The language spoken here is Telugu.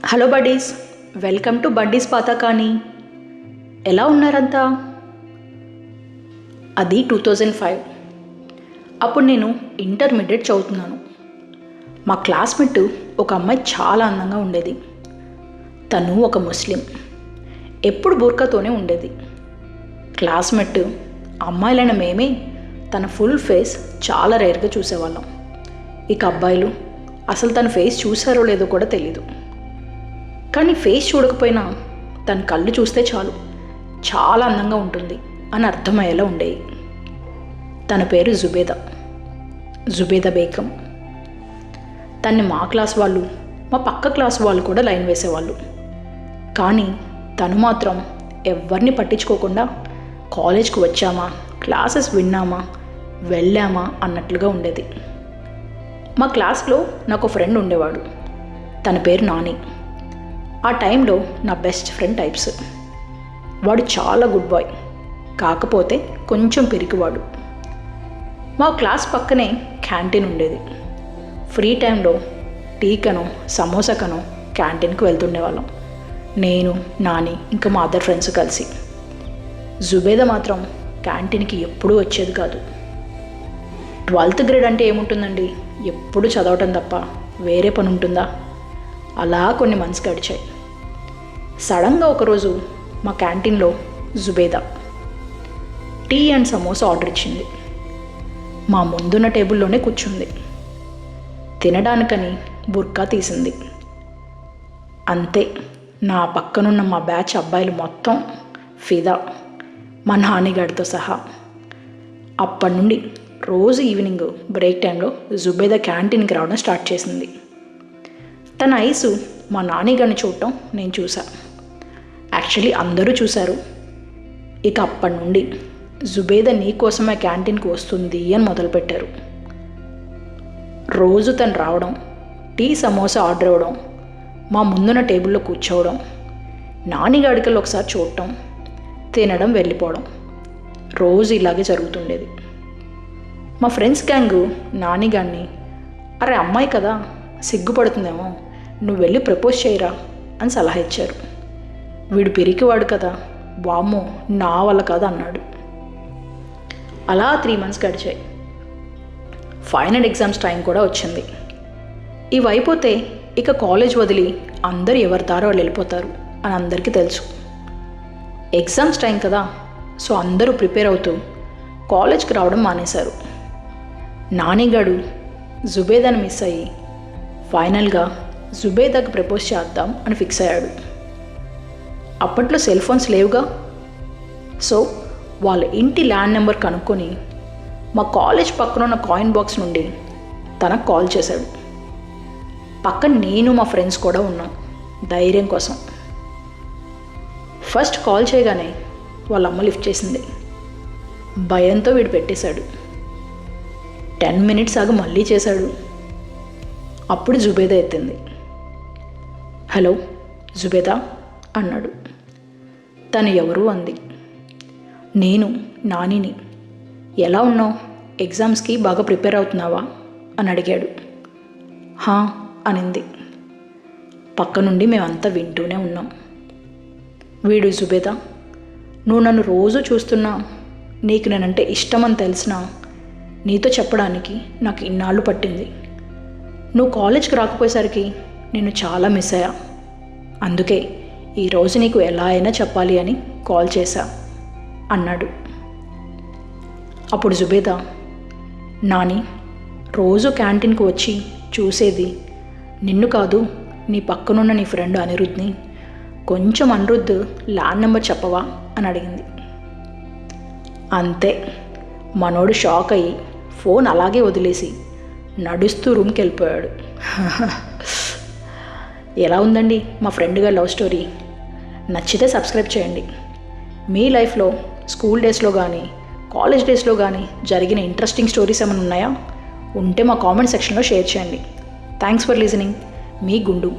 Hello buddies, welcome to buddies పాతకాని. ఎలా ఉన్నారంతా? అది 2005. అప్పుడు నేను ఇంటర్మీడియట్ చదువుతున్నాను. మా క్లాస్మేట్ ఒక అమ్మాయి చాలా అందంగా ఉండేది. తను ఒక ముస్లిం, ఎప్పుడు బుర్కాతోనే ఉండేది. క్లాస్మేట్ అమ్మాయిలైన మేమే తన ఫుల్ ఫేస్ చాలా రేర్గా చూసేవాళ్ళం. ఇక అబ్బాయిలు అసలు తన ఫేస్ చూసారో లేదో కూడా తెలీదు. కానీ ఫేస్ చూడకపోయినా తన కళ్ళు చూస్తే చాలు చాలా అందంగా ఉంటుంది అని అర్థమయ్యేలా ఉండేవి. తన పేరు జుబేదా బేగం. తన్ని మా క్లాస్ వాళ్ళు, మా పక్క క్లాస్ వాళ్ళు కూడా లైన్ వేసేవాళ్ళు. కానీ తను మాత్రం ఎవరిని పట్టించుకోకుండా కాలేజ్కి వచ్చామా, క్లాసెస్ విన్నామా, వెళ్ళామా అన్నట్లుగా ఉండేది. మా క్లాస్లో నాకు ఫ్రెండ్ ఉండేవాడు. తన పేరు నాని. ఆ టైంలో నా బెస్ట్ ఫ్రెండ్ టైప్స్. వాడు చాలా గుడ్ బాయ్, కాకపోతే కొంచెం పిరికివాడు. మా క్లాస్ పక్కనే క్యాంటీన్ ఉండేది. ఫ్రీ టైంలో టీకనో సమోసాకనో క్యాంటీన్కి వెళ్తుండేవాళ్ళం, నేను, నాని, ఇంకా మా అదర్ ఫ్రెండ్స్ కలిసి. జుబేదా మాత్రం క్యాంటీన్కి ఎప్పుడూ వచ్చేది కాదు. 12th గ్రేడ్ అంటే ఏముంటుందండి, ఎప్పుడు చదవటం తప్ప వేరే పని ఉంటుందా? అలా కొన్ని మంత్స్ గడిచాయి. సడన్గా ఒకరోజు మా క్యాంటీన్లో Zubeda tea and samosa order ఇచ్చింది. మా ముందున్న టేబుల్లోనే కూర్చుంది. తినడానికని బుర్కా తీసింది. అంతే, నా పక్కనున్న మా బ్యాచ్ అబ్బాయిలు మొత్తం ఫిదా, మా నాన్నగారితో సహా. అప్పటి నుండి రోజు ఈవినింగ్ బ్రేక్ టైంలో జుబేదా క్యాంటీన్కి రావడం స్టార్ట్ చేసింది. తన ఐసు మా నాన్నగారిని చూడటం నేను చూసా. యాక్చువల్లీ అందరూ చూశారు. ఇక అప్పటి నుండి జుబేదా నీకోసమే క్యాంటీన్కి వస్తుంది అని మొదలుపెట్టారు. రోజు తను రావడం, టీ సమోసా ఆర్డర్ ఇవ్వడం, మా ముందున్న టేబుల్లో కూర్చోవడం, నానిగాడికల్లో ఒకసారి చూడటం, తినడం, వెళ్ళిపోవడం, రోజు ఇలాగే జరుగుతుండేది. మా ఫ్రెండ్స్ గ్యాంగు నానిగాడిని, అరే అమ్మాయి కదా, సిగ్గుపడుతుందేమో, నువ్వు వెళ్ళి ప్రపోజ్ చేయరా అని సలహా ఇచ్చారు. వీడు పిరికివాడు కదా, వామ్మో నా వల్ల కాదు అన్నాడు. అలా 3 months గడిచాయి. ఫైనల్ ఎగ్జామ్స్ టైం కూడా వచ్చింది. ఇవి అయిపోతే ఇక కాలేజ్ వదిలి అందరూ ఎవరి దారి వాళ్ళు వెళ్ళిపోతారు అని అందరికీ తెలుసు. ఎగ్జామ్స్ టైం కదా, సో అందరూ ప్రిపేర్ అవుతూ కాలేజ్కి రావడం మానేశారు. నానిగాడు జుబేదాని మిస్ అయ్యి ఫైనల్గా జుబేదాకి ప్రపోజ్ చేద్దాం అని ఫిక్స్ అయ్యాడు. అప్పట్లో సెల్ ఫోన్స్ లేవుగా, సో వాళ్ళ ఇంటి ల్యాండ్ నెంబర్ కనుక్కొని మా కాలేజ్ పక్కన ఉన్న కాయిన్ బాక్స్ నుండి తనకు కాల్ చేశాడు. పక్కన నేను మా ఫ్రెండ్స్ కూడా ఉన్నాం ధైర్యం కోసం. ఫస్ట్ కాల్ చేయగానే వాళ్ళ అమ్మ లిఫ్ట్ చేసింది. భయంతో వీడు పెట్టేశాడు. 10 minutes ఆగి మళ్ళీ చేశాడు. అప్పుడు జుబేదా ఎత్తింది. హలో జుబేదా అన్నాడు. తను ఎవరు అంది. నేను నానిని. ఎలా ఉన్నావు, ఎగ్జామ్స్కి బాగా ప్రిపేర్ అవుతున్నావా అని అడిగాడు. హా అనింది. పక్క నుండి మేమంతా వింటూనే ఉన్నాం. వీడు జుబేదా, నువ్వు నన్ను రోజు చూస్తున్నా, నీకు నేనంటే ఇష్టమని తెలిసినా నీతో చెప్పడానికి నాకు ఇన్నాళ్ళు పట్టింది. నువ్వు కాలేజ్కి రాకపోయేసరికి నేను చాలా మిస్ అయ్యా. అందుకే ఈరోజు నీకు ఎలా అయినా చెప్పాలి అని కాల్ చేశా అన్నాడు. అప్పుడు జుబేదా, నాని, రోజు క్యాంటీన్కి వచ్చి చూసేది నిన్ను కాదు, నీ పక్కనున్న నీ ఫ్రెండ్ అనిరుద్ని. కొంచెం అనిరుద్ధ్ ల్యాండ్ నెంబర్ చెప్పవా అని అడిగింది. అంతే, మనోడు షాక్ అయ్యి ఫోన్ అలాగే వదిలేసి నడుస్తూ రూమ్కి వెళ్ళిపోయాడు. ఎలా ఉందండి మా ఫ్రెండ్ గారి లవ్ స్టోరీ? నచ్చితే సబ్స్క్రైబ్ చేయండి. మీ లైఫ్లో స్కూల్ డేస్లో కానీ కాలేజ్ డేస్లో కానీ జరిగిన ఇంట్రెస్టింగ్ స్టోరీస్ ఏమైనా ఉన్నాయా? ఉంటే మా కామెంట్ సెక్షన్లో షేర్ చేయండి. Thanks for listening. మీ గుండు.